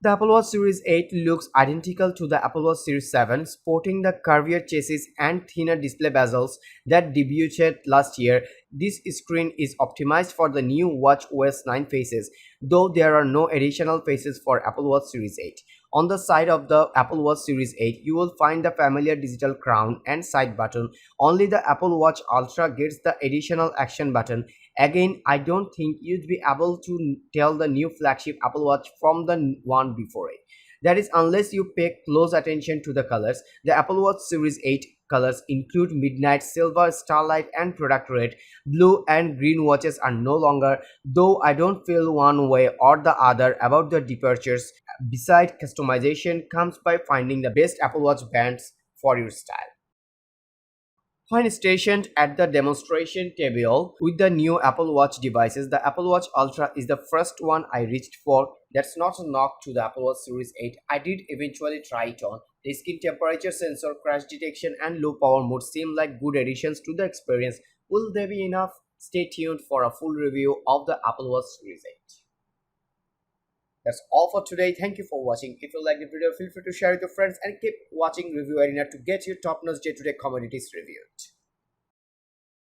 The Apple Watch Series 8 looks identical to the Apple Watch Series 7, sporting the curvier chassis and thinner display bezels that debuted last year. This screen is optimized for the new watchOS 9 faces, though there are no additional faces for Apple Watch Series 8. On the side of the Apple Watch Series 8, you will find the familiar digital crown and side button. Only the Apple Watch Ultra gets the additional action button. Again, I don't think you'd be able to tell the new flagship Apple Watch from the one before it. That is, unless you pay close attention to the colors. The Apple Watch Series 8 colors include midnight, silver, starlight, and product red. Blue and green watches are no longer, though I don't feel one way or the other about the departures. Besides, customization comes by finding the best Apple Watch bands for your style. When stationed at the demonstration table with the new Apple Watch devices, the Apple Watch Ultra is the first one I reached for. That's not a knock to the Apple Watch Series 8. I did eventually try it on. The skin temperature sensor, crash detection, and low power mode seem like good additions to the experience. Will they be enough? Stay tuned for a full review of the Apple Watch Series 8. That's all for today. Thank you for watching. If you like the video, feel free to share with your friends and keep watching Review Arena to get your top-notch day-to-day commodities reviewed.